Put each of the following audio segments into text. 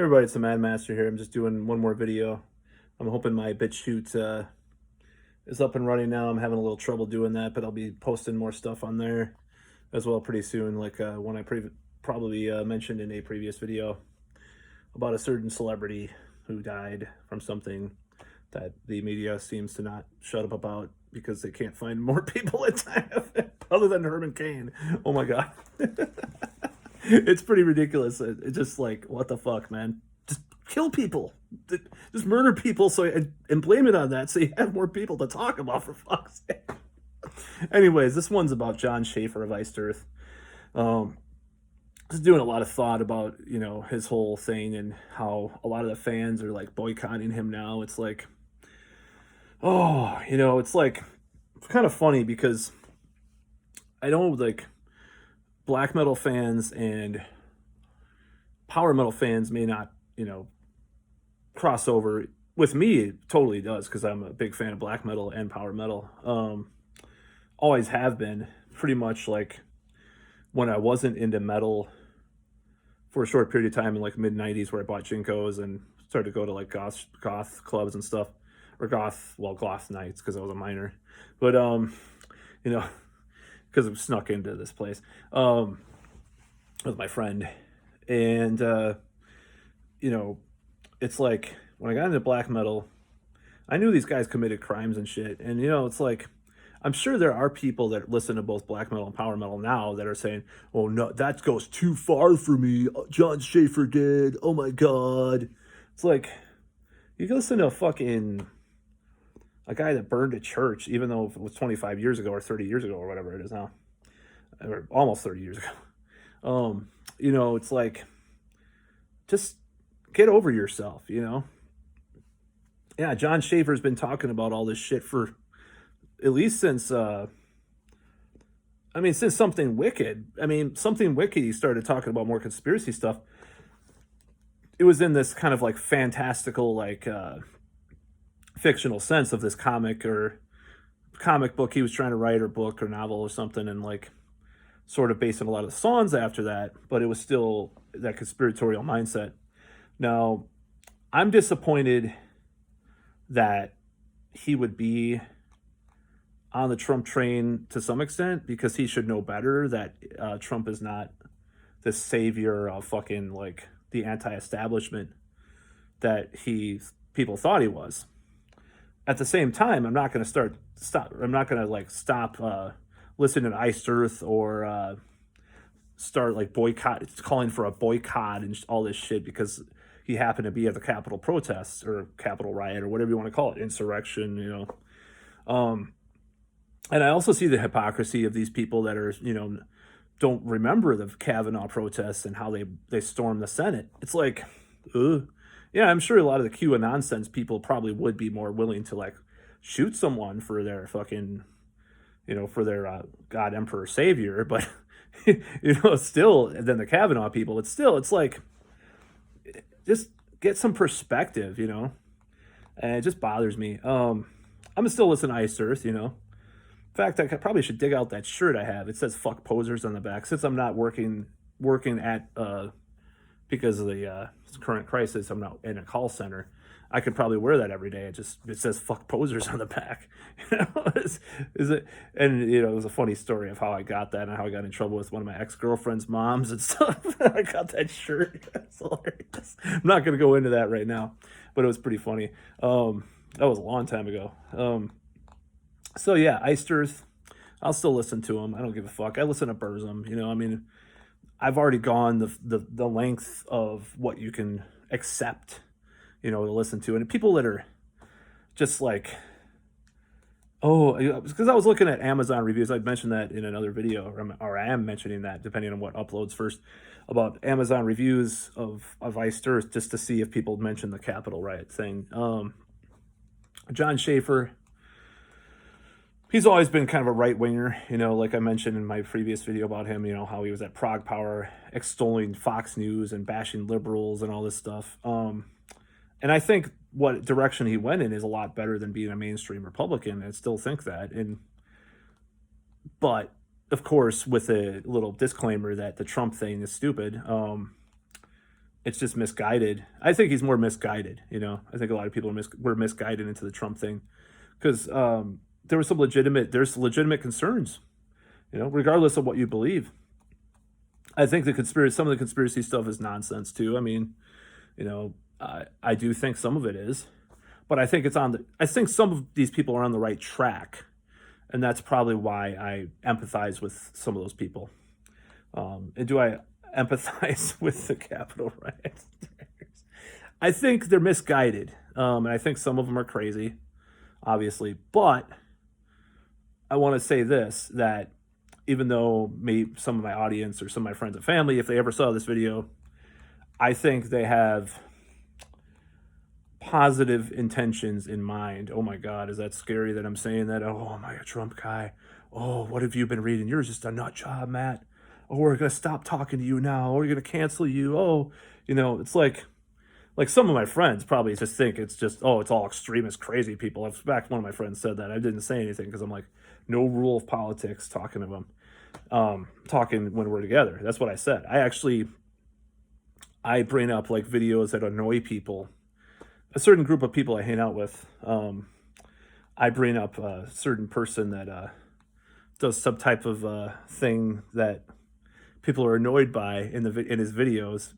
Hey everybody, it's the Mad Master here. I'm just doing one more video. I'm hoping my BitChute is up and running now. I'm having a little trouble doing that, but I'll be posting more stuff on there as well pretty soon, like one I probably mentioned in a previous video about a certain celebrity who died from something that the media seems to not shut up about because they can't find more people that die of it other than Herman Cain. Oh my God. It's pretty ridiculous. It's just like, what the fuck, man? Just kill people, just murder people, and blame it on that, so you have more people to talk about. For fuck's sake. Anyways, this one's about John Schaefer of Iced Earth. Um, just doing a lot of thought about his whole thing and how a lot of the fans are like boycotting him now. It's like, oh, it's like it's kind of funny because I know like black metal fans and power metal fans may not, cross over. With me, it totally does because I'm a big fan of black metal and power metal. Always have been. Pretty much like when I wasn't into metal for a short period of time in like mid '90s, where I bought Jinkos and started to go to like goth clubs and stuff, or goth nights because I was a minor. But you know, because I snuck into this place with my friend, and it's like when I got into black metal, I knew these guys committed crimes and shit, and it's like I'm sure there are people that listen to both black metal and power metal now that are saying, "Oh no, that goes too far for me. John Schaefer did. Oh my god." It's like you can listen to a guy that burned a church, even though it was 25 years ago or 30 years ago or whatever it is now, or almost 30 years ago. It's like just get over yourself. Yeah, John Schaefer's been talking about all this shit for at least since since Something Wicked. Something Wicked, he started talking about more conspiracy stuff. It was in this kind of like fantastical, like fictional sense of this comic book he was trying to write, or book or novel or something, and like sort of basing a lot of the songs after that, but it was still that conspiratorial mindset. Now, I'm disappointed that he would be on the Trump train to some extent, because he should know better that Trump is not the savior of fucking like the anti-establishment that people thought he was. At the same time, I'm not going to I'm not going to like stop listening to Iced Earth, or start like calling for a boycott and all this shit because he happened to be at the Capitol protests or Capitol riot or whatever you want to call it, insurrection. And I also see the hypocrisy of these people that are, don't remember the Kavanaugh protests and how they stormed the Senate. It's like, ugh. Yeah, I'm sure a lot of the QAnon sense people probably would be more willing to like shoot someone for their fucking, for their God, Emperor, Savior, but still than the Kavanaugh people. It's like, just get some perspective. And it just bothers me. I'm still listening to Iced Earth. In fact, probably should dig out that shirt I have. It says "fuck posers" on the back. Since I'm not working at because of the current crisis, I'm not in a call center. I could probably wear that every day. It says "fuck posers" on the back. Is it? And it was a funny story of how I got that and how I got in trouble with one of my ex-girlfriend's moms and stuff. I got that shirt. It's hilarious. I'm not gonna go into that right now, but it was pretty funny. That was a long time ago. So yeah, Iced Earth, I'll still listen to them. I don't give a fuck. I listen to Burzum. I've already gone the length of what you can accept, to listen to, and people that are just like, oh, because I was looking at Amazon reviews. I'd mentioned that in another video, or I am mentioning that depending on what uploads first, about Amazon reviews of Iced Earth, just to see if people mention the Capitol riot thing. John Schaefer, he's always been kind of a right winger, like I mentioned in my previous video about him, how he was at Prague Power extolling Fox News and bashing liberals and all this stuff. And I think what direction he went in is a lot better than being a mainstream Republican. I still think that. But of course, with a little disclaimer that the Trump thing is stupid. it's just misguided. I think he's more misguided. You know, I think a lot of people were misguided into the Trump thing because there's legitimate concerns. You know, regardless of what you believe. I think some of the conspiracy stuff is nonsense too. I mean, you know, I do think some of it is, but I think some of these people are on the right track, and that's probably why I empathize with some of those people. And do I empathize with the Capitol riots? I think they're misguided, and I think some of them are crazy, obviously. But I want to say this: that even though some of my audience or some of my friends and family, if they ever saw this video, I think they have positive intentions in mind. Oh my God, is that scary that I'm saying that? Oh my Trump guy. Oh, what have you been reading? You're just a nut job, Matt. Oh, we're gonna stop talking to you now. Oh, we're gonna cancel you. Oh, you know, it's like some of my friends probably just think it's just, oh, it's all extremist crazy people. In fact, one of my friends said that. I didn't say anything because I'm like, no rule of politics talking to them, talking when we're together. That's what I said. I bring up like videos that annoy people, a certain group of people I hang out with. I bring up a certain person that does some type of thing that people are annoyed by in his videos.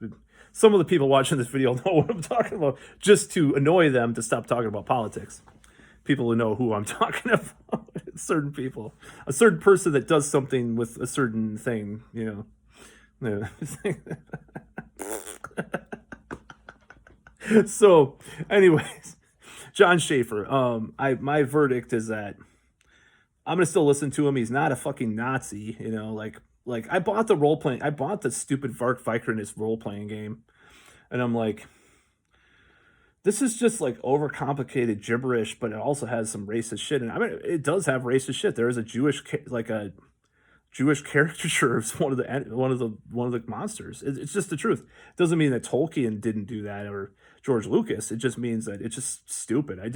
Some of the people watching this video know what I'm talking about, just to annoy them to stop talking about politics. People who know who I'm talking about, certain people, a certain person that does something with a certain thing, you know. So, anyways, John Schaefer. My verdict is that I'm gonna still listen to him. He's not a fucking Nazi, you know. Like I bought the stupid Vark Vikernes role playing game, and I'm like, this is just like overcomplicated gibberish, but it also has some racist shit. And I mean, it does have racist shit. There is a Jewish caricature of one of the monsters. It's just the truth. It doesn't mean that Tolkien didn't do that or George Lucas. It just means that it's just stupid. I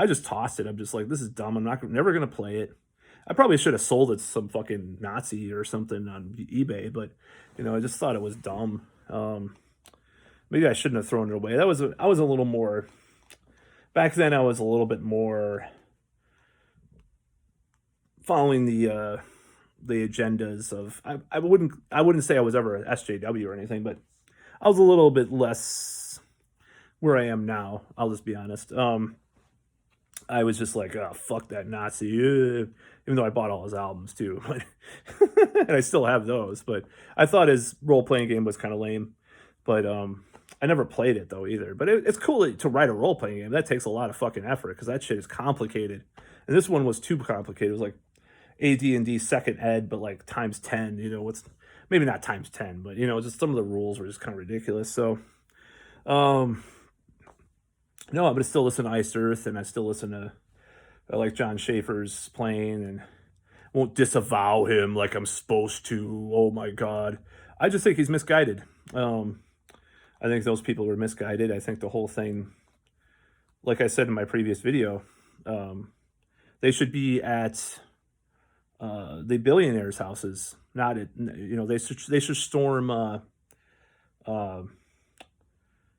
just tossed it. I'm just like, this is dumb. Never gonna play it. I probably should have sold it to some fucking Nazi or something on eBay, but you know, I just thought it was dumb. Maybe I shouldn't have thrown it away. I was a little more back then. I was a little bit more following the agendas of. I wouldn't say I was ever an SJW or anything, but I was a little bit less where I am now. I'll just be honest. I was just like, oh, fuck that Nazi. Even though I bought all his albums too, but and I still have those. But I thought his role playing game was kind of lame. But I never played it though either. But it's cool to write a role playing game. That takes a lot of fucking effort because that shit is complicated. And this one was too complicated. It was like AD&D second ed, but like times 10. You know, what's maybe not times 10, but you know, just some of the rules were just kind of ridiculous. So, no, I'm gonna still listen to Iced Earth, and I like John Schaefer's playing, and won't disavow him like I'm supposed to. Oh my God, I just think he's misguided. I think those people were misguided. I think the whole thing, like I said in my previous video, they should be at the billionaires' houses, not at, you know, they should storm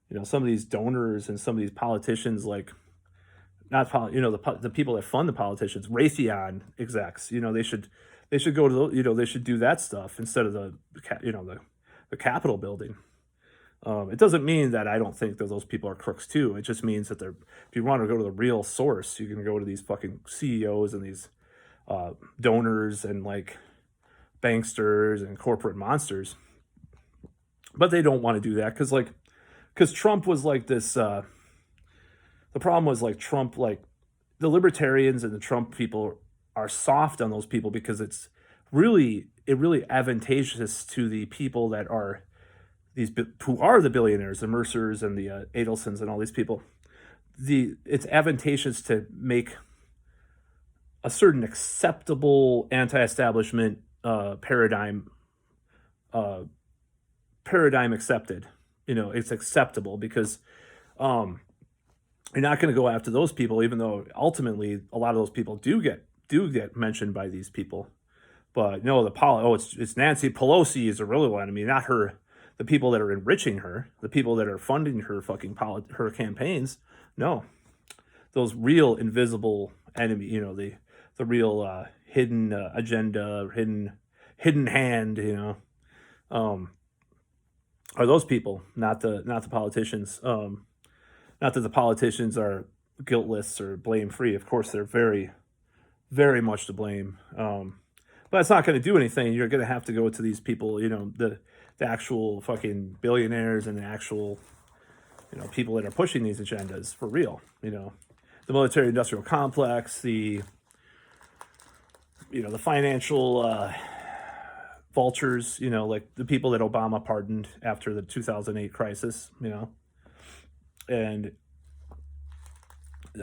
you know, some of these donors and some of these politicians, like you know, the people that fund the politicians, Raytheon execs, you know, they should go to you know, they should do that stuff instead of you know, the Capitol building. It doesn't mean that I don't think that those people are crooks too. It just means that if you want to go to the real source, you can go to these fucking CEOs and these donors and like banksters and corporate monsters. But they don't want to do that because Trump was like this. The problem was like Trump, like the libertarians and the Trump people are soft on those people because it really advantageous to the people that are who are the billionaires, the Mercers and the Adelsons and all these people. It's advantageous to make a certain acceptable anti-establishment paradigm accepted. You know, it's acceptable because you're not going to go after those people, even though ultimately a lot of those people do get mentioned by these people. But no, it's Nancy Pelosi is the real one. I mean, not her, the people that are enriching her, the people that are funding her fucking her campaigns. No, those real invisible enemy, the real hidden agenda, hidden hand, um, are those people, not the politicians. Not that the politicians are guiltless or blame free. Of course, they're very, very much to blame. But it's not going to do anything. You're going to have to go to these people, the actual fucking billionaires and the actual, people that are pushing these agendas for real. The military industrial complex, the financial vultures, like the people that Obama pardoned after the 2008 crisis, and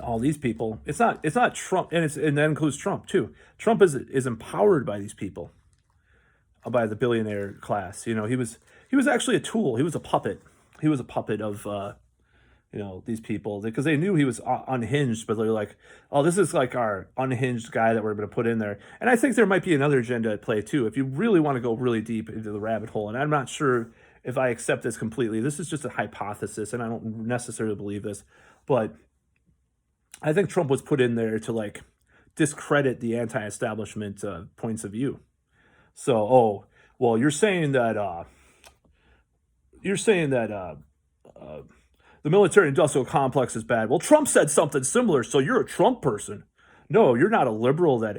all these people. It's not Trump, and that includes Trump too. Trump is empowered by these people, by the billionaire class. He was actually a tool. He was a puppet. He was a puppet of these people, because they knew he was unhinged, but they're like, oh, this is like our unhinged guy that we're going to put in there. And I think there might be another agenda at play too, if you really want to go really deep into the rabbit hole. And I'm not sure if I accept this completely. This is just a hypothesis, and I don't necessarily believe this, but I think Trump was put in there to like discredit the anti-establishment points of view. So, oh, well, you're saying that the military industrial complex is bad. Well, Trump said something similar, so you're a Trump person. No, you're not a liberal that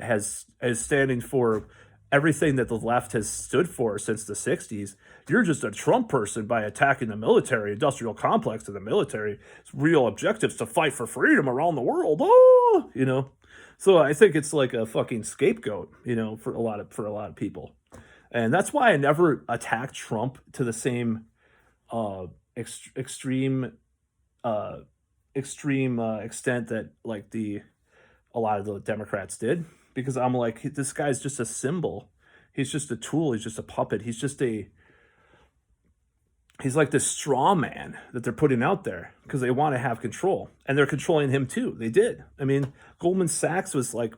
is standing for everything that the left has stood for since the 60s. You're just a Trump person by attacking the military industrial complex of the military's real objectives to fight for freedom around the world. Oh. So I think it's like a fucking scapegoat, for a lot of people. And that's why I never attacked Trump to the same extreme extent that like a lot of the Democrats did, because I'm like, this guy's just a symbol. He's just a tool. He's just a puppet. He's like this straw man that they're putting out there because they want to have control, and they're controlling him too. They did. I mean, Goldman Sachs was like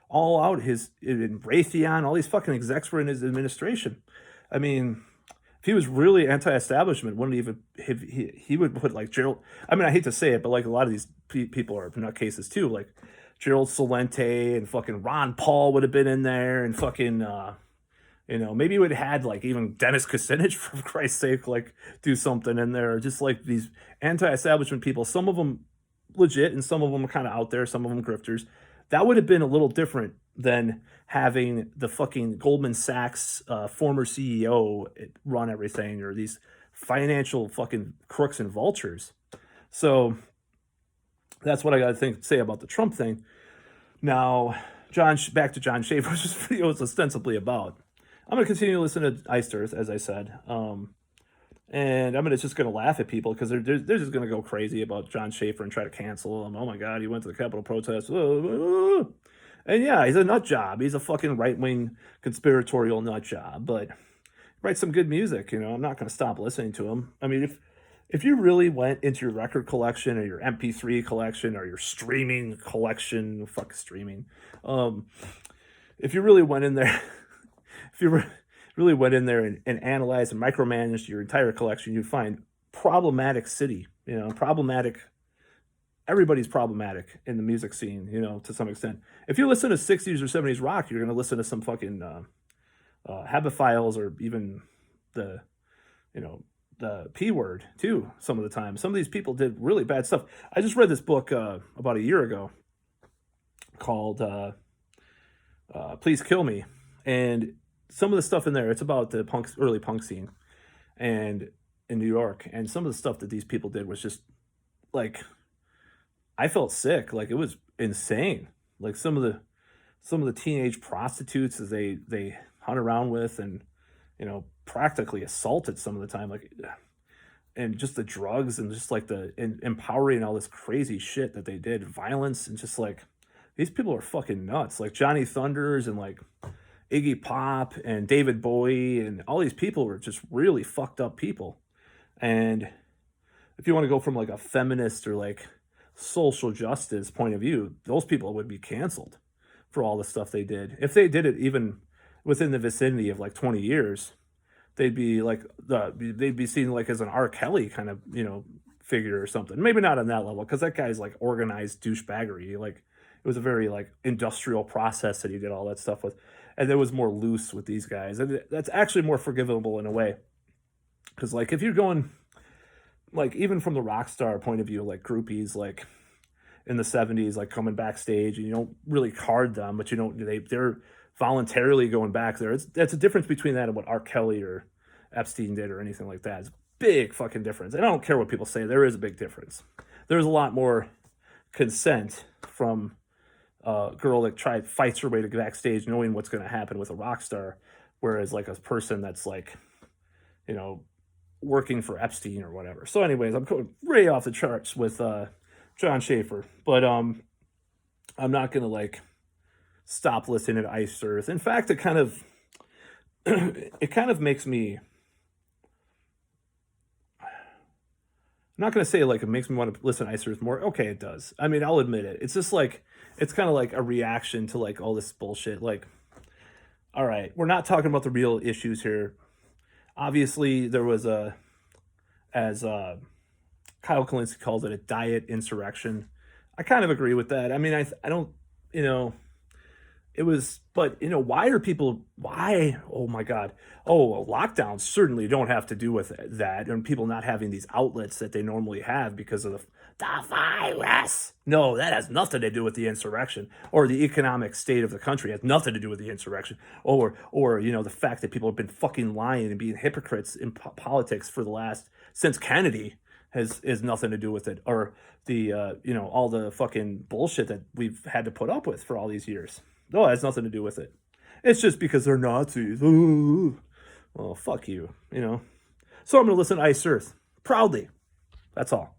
all out. In Raytheon, all these fucking execs were in his administration. I mean, if he was really anti-establishment, wouldn't even he would put like Gerald. I mean, I hate to say it, but like a lot of these people are nutcases too. Like Gerald Celente and fucking Ron Paul would have been in there, and fucking maybe would have had like even Dennis Kucinich, for Christ's sake, like do something in there. Just like these anti-establishment people, some of them legit and some of them are kind of out there, some of them grifters. That would have been a little different than having the fucking Goldman Sachs former CEO run everything, or these financial fucking crooks and vultures. So that's what I got to say about the Trump thing. Now, back to John Schaefer, which this video is ostensibly about. I'm going to continue to listen to Iced Earth, as I said. And I'm just going to laugh at people because they're just going to go crazy about John Schaefer and try to cancel him. Oh my God, he went to the Capitol protest. And yeah, he's a nut job. He's a fucking right-wing conspiratorial nut job, but he writes some good music. I'm not going to stop listening to him. I mean, if you really went into your record collection or your MP3 collection or your streaming collection, fuck streaming. If you really went in there, really went in there and analyzed and micromanaged your entire collection, you'd find problematic city, problematic. Everybody's problematic in the music scene, to some extent. If you listen to 60s or 70s rock, you're going to listen to some fucking Habophiles, or even the P word too, some of the time. Some of these people did really bad stuff. I just read this book about a year ago called Please Kill Me. And some of the stuff in there, it's about the early punk scene and in New York. And some of the stuff that these people did was just like, I felt sick. Like, it was insane. Like some of the teenage prostitutes as they hung around with and, practically assaulted some of the time, like, and just the drugs and just like empowering all this crazy shit that they did, violence, and just like, these people are fucking nuts. Like Johnny Thunders and like Iggy Pop and David Bowie and all these people were just really fucked up people. And if you want to go from like a feminist or like social justice point of view, those people would be canceled for all the stuff they did. If they did it even within the vicinity of like 20 years, they'd be seen like as an R. Kelly kind of, figure or something. Maybe not on that level, because that guy's like organized douchebaggery. Like it was a very like industrial process that he did all that stuff with. And there was more loose with these guys. And that's actually more forgivable in a way. Because like if you're going like even from the rock star point of view, like groupies like in the 70s, like coming backstage and you don't really card them, but you don't they're voluntarily going back there. That's a difference between that and what R. Kelly or Epstein did or anything like that. It's a big fucking difference. And I don't care what people say, there is a big difference. There's a lot more consent from a girl that fights her way to backstage knowing what's gonna happen with a rock star, whereas like a person that's like, you know, working for Epstein or whatever. So anyways, I'm going way off the charts with John Schaefer, but I'm not gonna like stop listening to Ice Earth. In fact, it kind of it kind of makes me. I'm not gonna say like it makes me want to listen to Ice Earth more. Okay, it does. I mean, I'll admit it. It's just like it's kind of like a reaction to like all this bullshit. Like, all right, we're not talking about the real issues here. Obviously, there was as Kyle Kalinske calls it, a diet insurrection. I kind of agree with that. I mean, I don't, you know, it was, but why are people, why, oh my God. Oh, lockdowns certainly don't have to do with that and people not having these outlets that they normally have because of the virus. No, that has nothing to do with the insurrection or the economic state of the country. It has nothing to do with the insurrection or the fact that people have been fucking lying and being hypocrites in politics for since Kennedy has nothing to do with it, or the all the fucking bullshit that we've had to put up with for all these years. No, it has nothing to do with it. It's just because they're Nazis. Ooh. Well, fuck you, So I'm gonna listen to Ice Earth proudly. That's all.